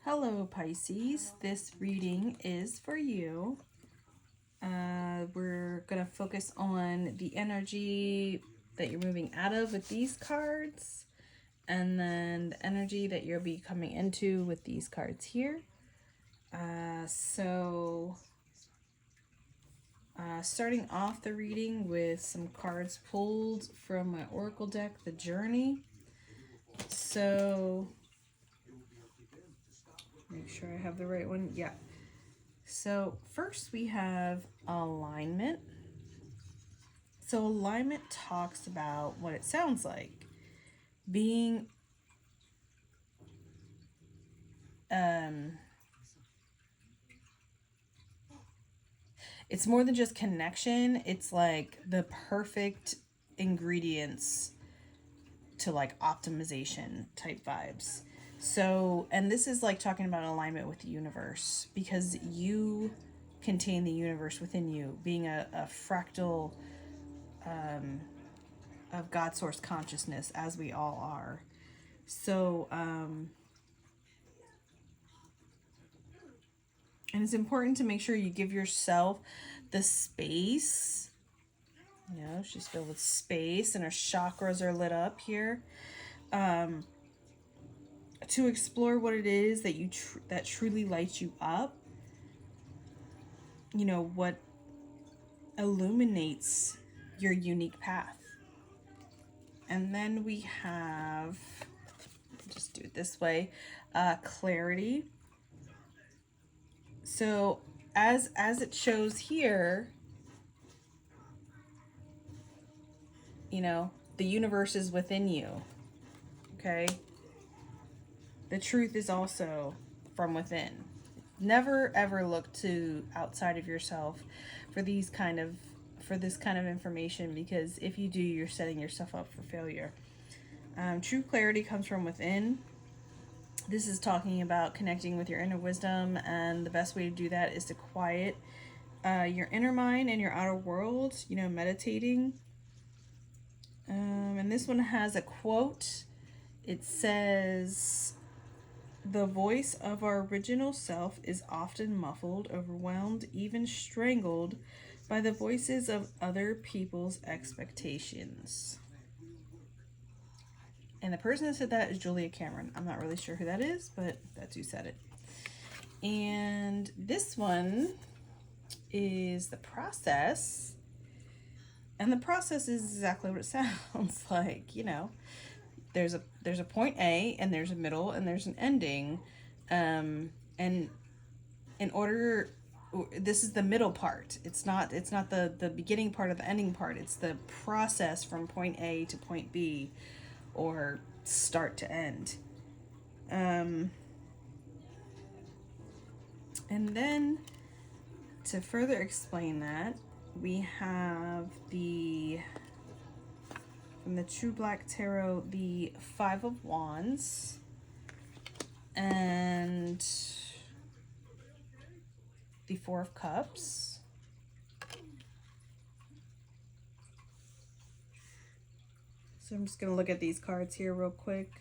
Hello, Pisces. This reading is for you. We're going to focus on the energy that you're moving out of with these cards, and then the energy that you'll be coming into with these cards here. Starting off the reading with some cards pulled from my Oracle deck, the Journey. So, make sure I have the right one. Yeah. So first we have alignment. So alignment talks about what it sounds like. Being it's more than just connection. It's like the perfect ingredients to like optimization type vibes. So, and this is like talking about alignment with the universe, because you contain the universe within you, being a fractal of God source consciousness, as we all are. So, and it's important to make sure you give yourself the space. You know, she's filled with space and her chakras are lit up here. To explore what it is that that truly lights you up. You know, what illuminates your unique path. And then we have, just do it this way, clarity. So as it shows here, you know, the universe is within you. Okay? The truth is also from within. Never ever look to outside of yourself for this kind of information, because if you do, you're setting yourself up for failure. True clarity comes from within. This is talking about connecting with your inner wisdom, and the best way to do that is to quiet your inner mind and your outer world, you know, meditating. And this one has a quote. It says, "The voice of our original self is often muffled, overwhelmed, even strangled by the voices of other people's expectations." And the person that said that is Julia Cameron. I'm not really sure who that is, but that's who said it. And this one is the process. And the process is exactly what it sounds like. You know, there's a point A, and there's a middle, and there's an ending. And in order, this is the middle part. It's not the beginning part of the ending part. It's the process from point A to point B, or start to end. And then to further explain that, we have from the True Black Tarot, the Five of Wands, and the Four of Cups. So I'm just going to look at these cards here real quick.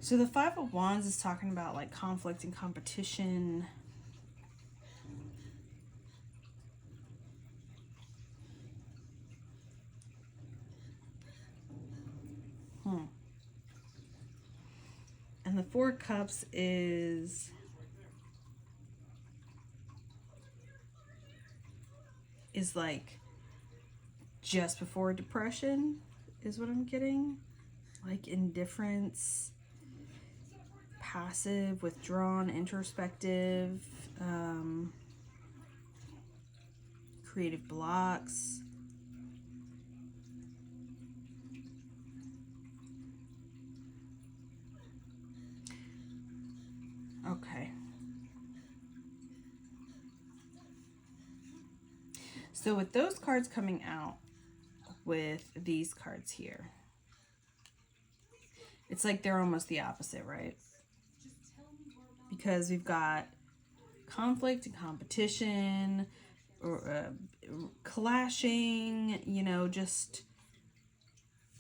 So the Five of Wands is talking about like conflict and competition. And the Four of Cups is like just before depression, is what I'm getting. Like indifference, passive, withdrawn, introspective, creative blocks. Okay. So with those cards coming out with these cards here, it's like they're almost the opposite, right? Because we've got conflict and competition, clashing, you know, just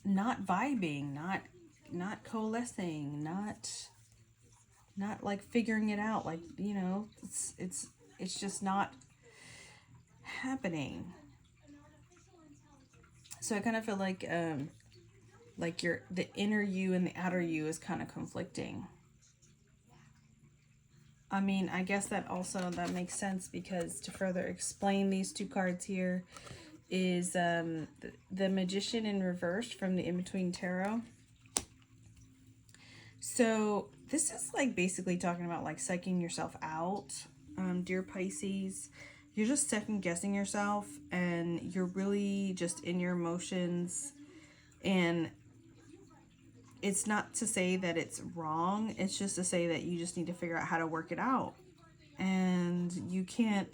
not vibing, not coalescing, not like figuring it out, like, you know, it's just not happening. So I kind of feel like the inner you and the outer you is kind of conflicting. I mean, I guess that makes sense, because to further explain these two cards here is the Magician in reverse from the In-Between Tarot. So this is like basically talking about like psyching yourself out, dear Pisces. You're just second guessing yourself, and you're really just in your emotions. And it's not to say that it's wrong. It's just to say that you just need to figure out how to work it out. And you can't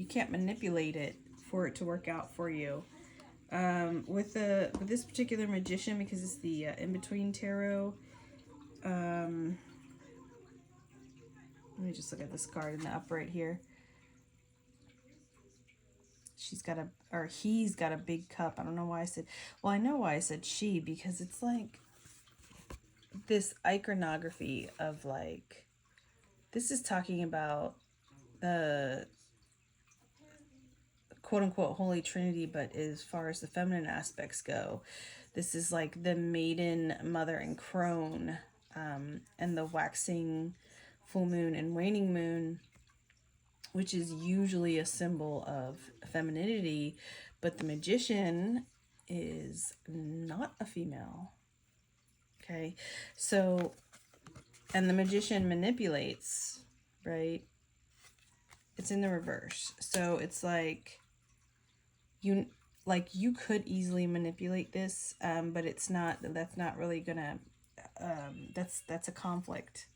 manipulate it for it to work out for you. With this particular Magician, because it's the In-Between Tarot, let me just look at this card in the upright here. He's got a big cup. I don't know why I said, well, I know why I said she, because it's like this iconography of like, this is talking about the quote unquote Holy Trinity, but as far as the feminine aspects go, this is like the maiden, mother, and crone, and the waxing full moon and waning moon, which is usually a symbol of femininity, but the Magician is not a female. Okay, so, and the Magician manipulates, right? It's in the reverse. So it's like you could easily manipulate this, but that's not really gonna, that's a conflict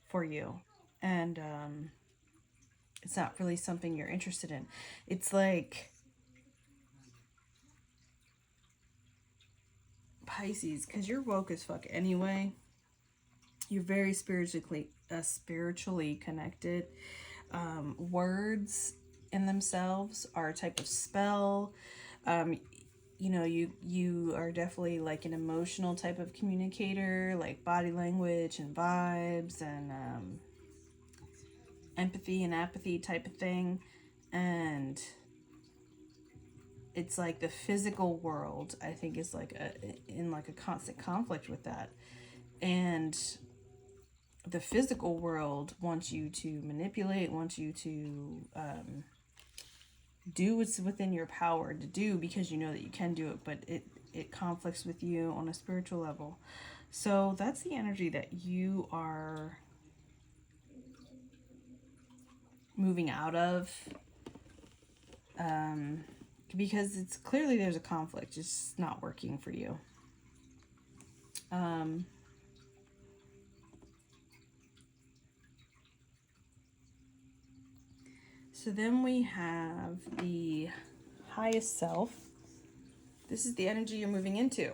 for you. And it's not really something you're interested in. It's like Pisces, because you're woke as fuck anyway. You're very spiritually connected. Words in themselves are a type of spell. You know, you are definitely like an emotional type of communicator, like body language and vibes and empathy and apathy type of thing. And it's like the physical world, I think, is like in a constant conflict with that. And the physical world wants you to manipulate, wants you to do what's within your power to do, because you know that you can do it, but it conflicts with you on a spiritual level. So that's the energy that you are moving out of, because it's clearly there's a conflict, it's not working for you. So then we have the highest self. This is the energy you're moving into.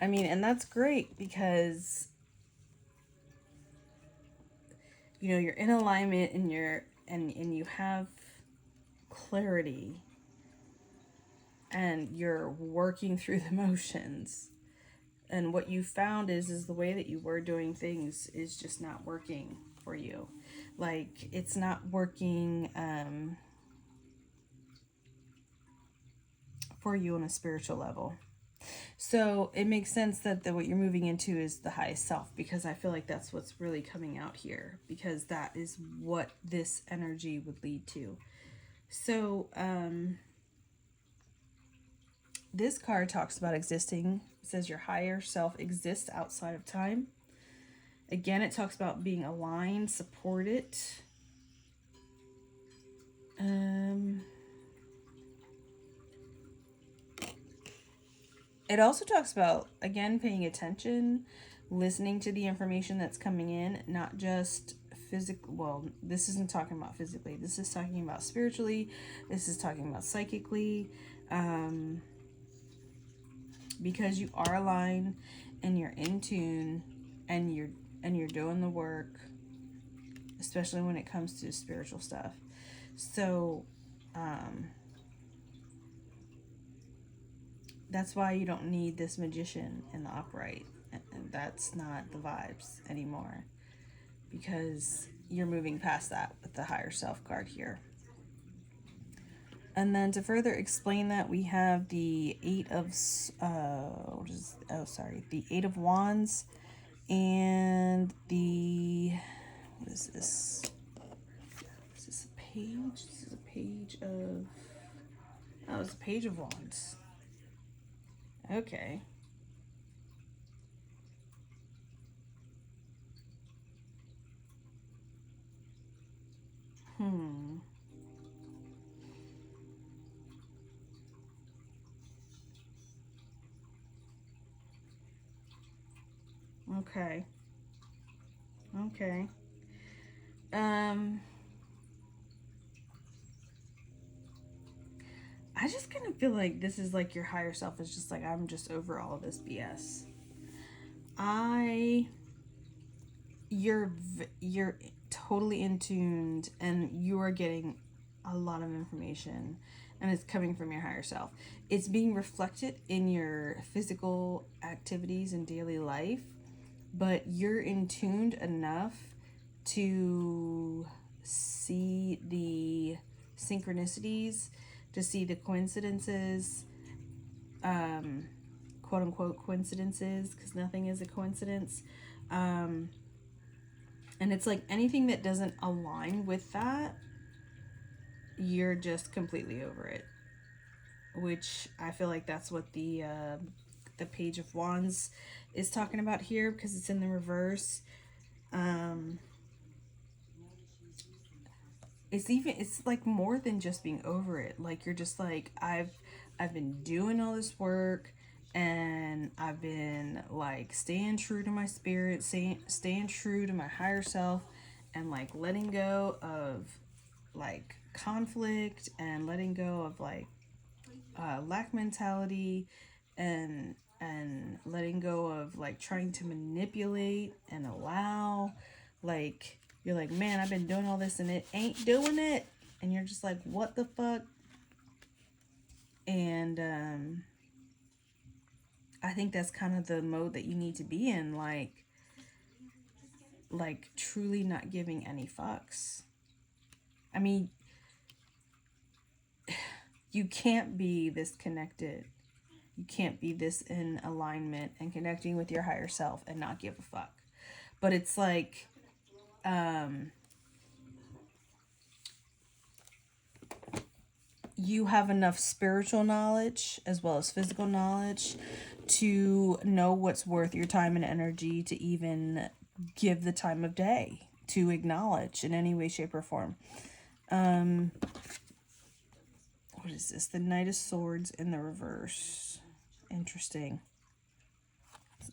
I mean, and that's great, because you know you're in alignment, and you have clarity, and you're working through the motions. And what you found is the way that you were doing things is just not working for you. Like, it's not working for you on a spiritual level. So it makes sense that what you're moving into is the highest self, because I feel like that's what's really coming out here, because that is what this energy would lead to. So this card talks about existing. It says your higher self exists outside of time. Again, it talks about being aligned, supported. It also talks about, again, paying attention, listening to the information that's coming in, not just physical. Well, this isn't talking about physically. This is talking about spiritually. This is talking about psychically. Because you are aligned and you're in tune and you're doing the work, especially when it comes to spiritual stuff. So, um, that's why you don't need this magician in the upright. And that's not the vibes anymore, because you're moving past that with the higher self card here. And then to further explain that, we have the the Eight of Wands, and the, what is this? Is this a page? This is a page of, oh, it's a Page of Wands. Okay. Okay. Okay. Um, I just kind of feel like this is like your higher self is just like, I'm just over all of this BS. You're totally in tuned, and you are getting a lot of information, and it's coming from your higher self. It's being reflected in your physical activities and daily life, but you're in tuned enough to see the synchronicities, to see the coincidences, quote unquote coincidences, because nothing is a coincidence. And it's like anything that doesn't align with that, you're just completely over it. Which I feel like that's what the Page of Wands is talking about here, because it's in the reverse. It's like more than just being over it. Like, you're just like, I've been doing all this work, and I've been like staying true to my spirit, staying true to my higher self, and like letting go of like conflict, and letting go of like lack mentality, and letting go of like trying to manipulate and allow. Like, you're like, man, I've been doing all this and it ain't doing it, and you're just like, what the fuck? And I think that's kind of the mode that you need to be in, like truly not giving any fucks. I mean, you can't be this connected. You can't be this in alignment and connecting with your higher self and not give a fuck. But it's like, you have enough spiritual knowledge as well as physical knowledge to know what's worth your time and energy to even give the time of day to acknowledge in any way, shape, or form. What is this? The Knight of Swords in the reverse. Interesting.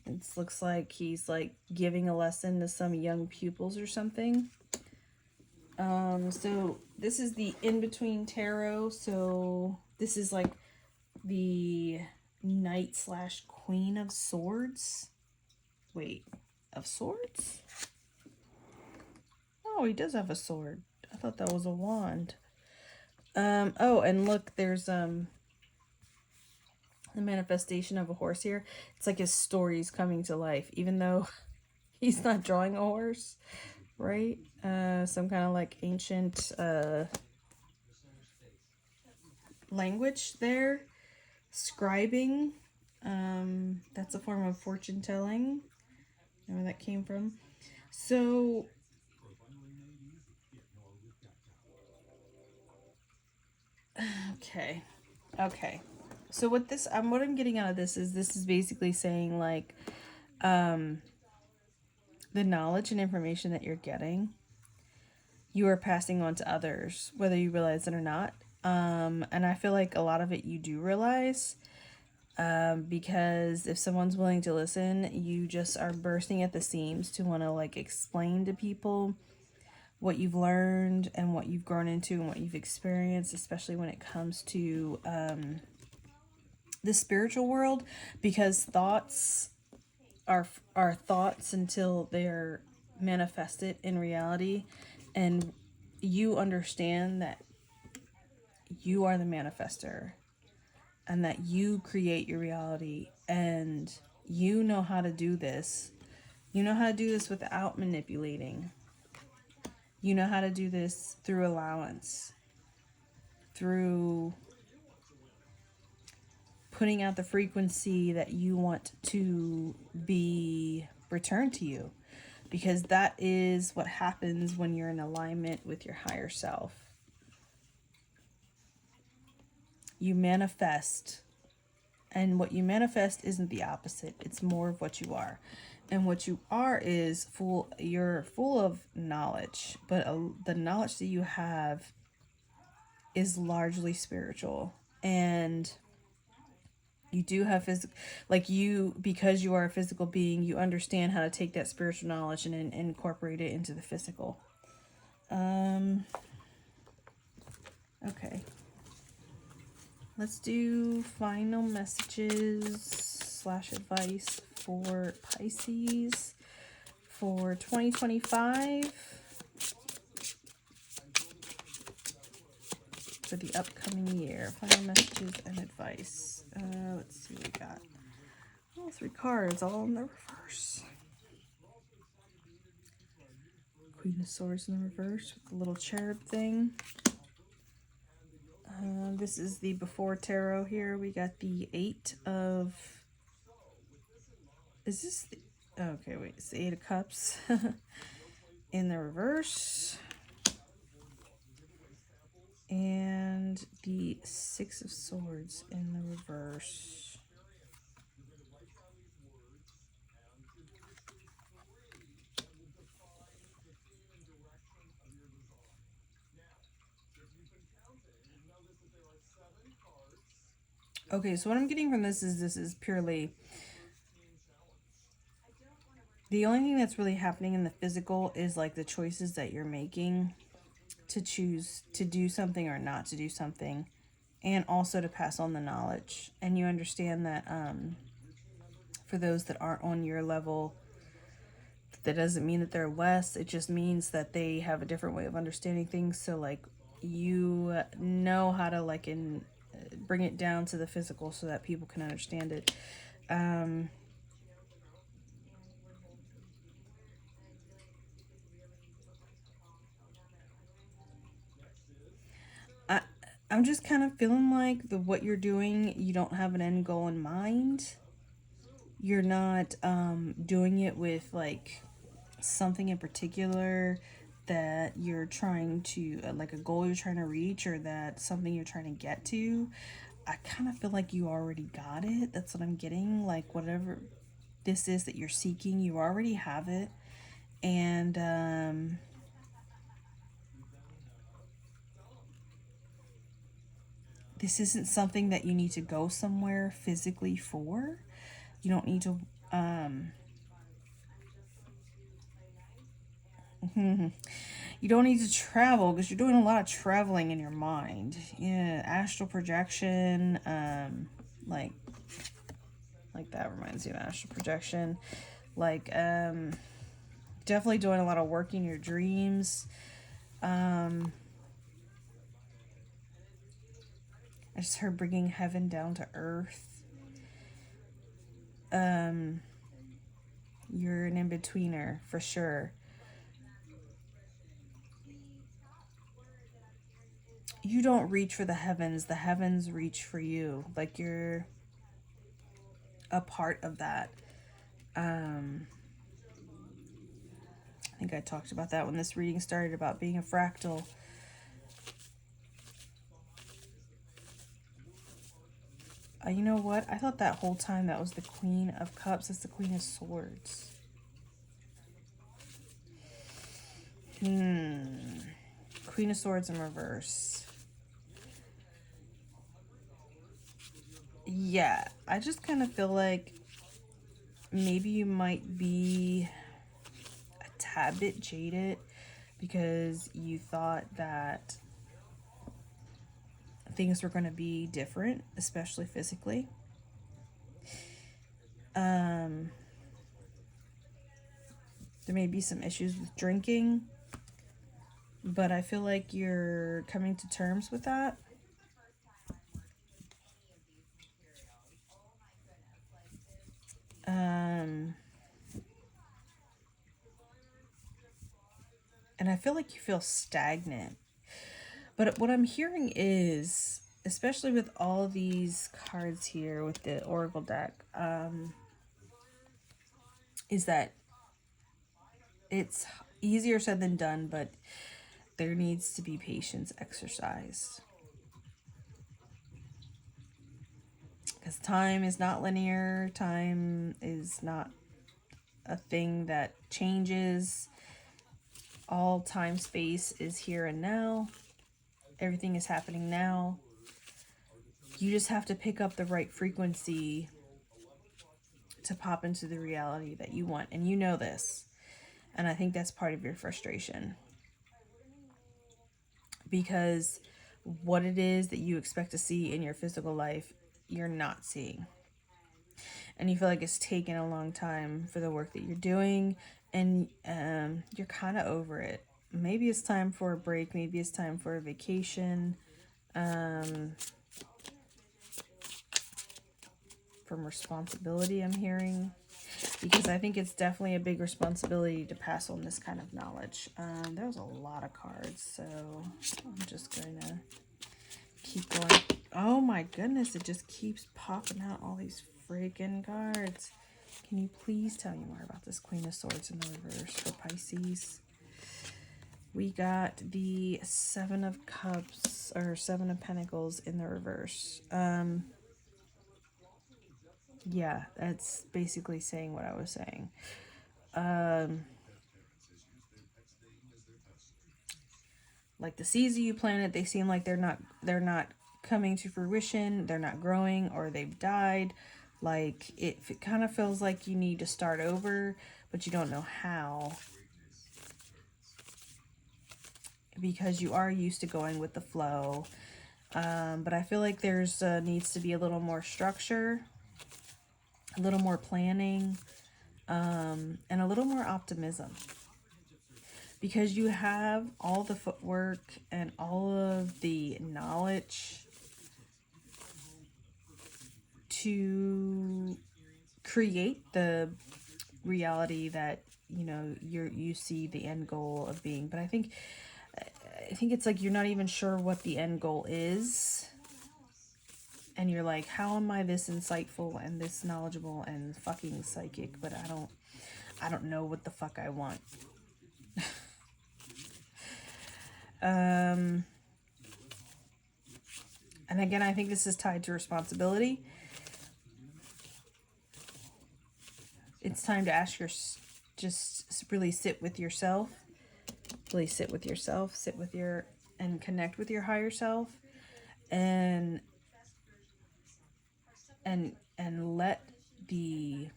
It looks like he's like giving a lesson to some young pupils or something. So this is the in-between tarot. So this is like the Knight / Queen of Swords. Wait, of Swords? Oh, he does have a sword. I thought that was a wand. Oh, and look, there's the manifestation of a horse here. It's like his story's coming to life, even though he's not drawing a horse, right? Some kind of like ancient language there. Scribing. That's a form of fortune telling. Where that came from. So okay. So what I'm getting out of this is basically saying like, the knowledge and information that you're getting, you are passing on to others, whether you realize it or not. And I feel like a lot of it you do realize, because if someone's willing to listen, you just are bursting at the seams to want to like explain to people what you've learned and what you've grown into and what you've experienced, especially when it comes to the spiritual world, because thoughts are thoughts until they're manifest it in reality, and you understand that you are the manifester and that you create your reality, and you know how to do this. You know how to do this without manipulating. You know how to do this through allowance, through putting out the frequency that you want to be returned to you. Because that is what happens when you're in alignment with your higher self. You manifest. And what you manifest isn't the opposite. It's more of what you are. And what you are is you're full of knowledge. But the knowledge that you have is largely spiritual. And you do have because you are a physical being, you understand how to take that spiritual knowledge and incorporate it into the physical. Okay. Let's do final messages / advice for Pisces for 2025. For the upcoming year. Final messages and advice. Let's see what we got. All 3 cards, all in the reverse. Queen of Swords in the reverse with the little cherub thing. This is the before tarot here. We got the 8 of... Is this the... Okay, wait. It's the 8 of Cups in the reverse. And the 6 of Swords in the reverse. Okay, so what I'm getting from this is purely... The only thing that's really happening in the physical is like the choices that you're making to choose to do something or not to do something, and also to pass on the knowledge. And you understand that for those that aren't on your level, that doesn't mean that they're less. It just means that they have a different way of understanding things. So like you know how to bring it down to the physical so that people can understand it. I'm just kind of feeling like what you're doing, you don't have an end goal in mind. You're not doing it with like something in particular that you're trying to, like a goal you're trying to reach, or that something you're trying to get to. I kind of feel like you already got it. That's what I'm getting. Like whatever this is that you're seeking, you already have it. And this isn't something that you need to go somewhere physically for. You don't need to you don't need to travel, because you're doing a lot of traveling in your mind. Yeah, astral projection, like that reminds me of astral projection. Like definitely doing a lot of work in your dreams. I just heard bringing heaven down to earth. You're an in-betweener for sure. You don't reach for the heavens reach for you. Like you're a part of that. I think I talked about that when this reading started, about being a fractal. You know what? I thought that whole time that was the Queen of Cups. It's the Queen of Swords. Queen of Swords in reverse. Yeah, I just kind of feel like maybe you might be a tad bit jaded because you thought that things were going to be different, especially physically. There may be some issues with drinking, but I feel like you're coming to terms with that. And I feel like you feel stagnant. But what I'm hearing is, especially with all these cards here with the Oracle deck, is that it's easier said than done, but there needs to be patience exercised. Because time is not linear. Time is not a thing that changes. All time space is here and now. Everything is happening now. You just have to pick up the right frequency to pop into the reality that you want. And you know this. And I think that's part of your frustration. Because what it is that you expect to see in your physical life, you're not seeing. And you feel like it's taken a long time for the work that you're doing. And you're kind of over it. Maybe it's time for a break. Maybe it's time for a vacation. From responsibility, I'm hearing. Because I think it's definitely a big responsibility to pass on this kind of knowledge. There was a lot of cards, so I'm just going to keep going. Oh my goodness, it just keeps popping out all these freaking cards. Can you please tell me more about this Queen of Swords in the reverse for Pisces? We got the Seven of Cups, or Seven of Pentacles in the reverse. Yeah, that's basically saying what I was saying. Like the seeds that you planted, they seem like they're not coming to fruition. They're not growing, or they've died. Like it kind of feels like you need to start over, but you don't know how. Because you are used to going with the flow. But I feel like there's needs to be a little more structure, a little more planning, and a little more optimism. Because you have all the footwork and all of the knowledge to create the reality that, you know, you see the end goal of being. But I think it's like you're not even sure what the end goal is. And you're like, how am I this insightful and this knowledgeable and fucking psychic, but I don't know what the fuck I want. And again, I think this is tied to responsibility. It's time to ask just really sit with yourself. Really sit with yourself, and connect with your higher self, and let the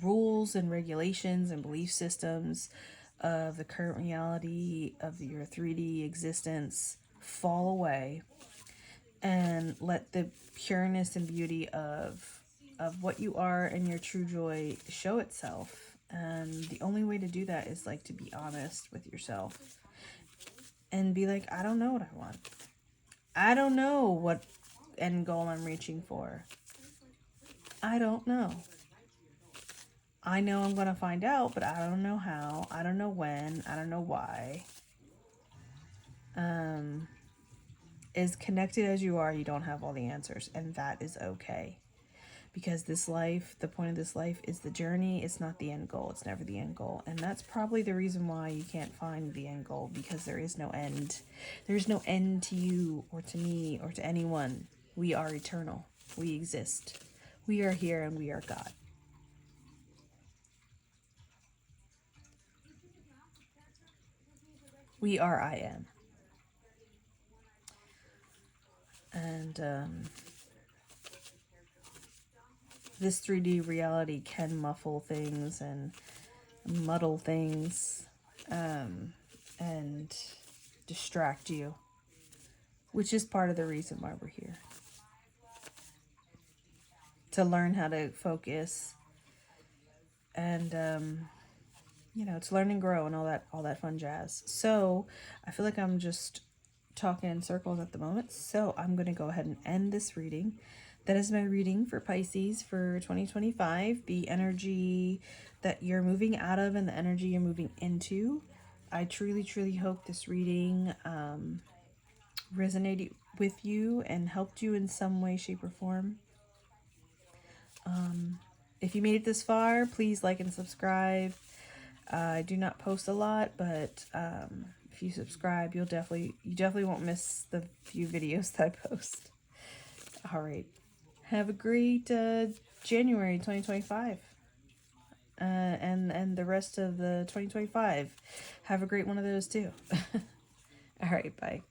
rules and regulations and belief systems of the current reality of your 3D existence fall away, and let the pureness and beauty of what you are and your true joy show itself. And the only way to do that is like to be honest with yourself and be like, I don't know what I want. I don't know what end goal I'm reaching for. I don't know. I know I'm going to find out, but I don't know how. I don't know when. I don't know why. As connected as you are, you don't have all the answers, and that is okay. Because this life, the point of this life is the journey. It's not the end goal. It's never the end goal. And that's probably the reason why you can't find the end goal, because there is no end. There's no end to you or to me or to anyone. We are eternal. We exist. We are here and we are God. We are I am. And this 3D reality can muffle things and muddle things, and distract you, which is part of the reason why we're here. To learn how to focus and you know, to learn and grow and all that fun jazz. So I feel like I'm just talking in circles at the moment. So I'm going to go ahead and end this reading. That is my reading for Pisces for 2025, the energy that you're moving out of and the energy you're moving into. I truly, truly hope this reading resonated with you and helped you in some way, shape, or form. If you made it this far, please like and subscribe. I do not post a lot, but if you subscribe, you definitely won't miss the few videos that I post. All right. Have a great January 2025. And the rest of the 2025. Have a great one of those too. All right, bye.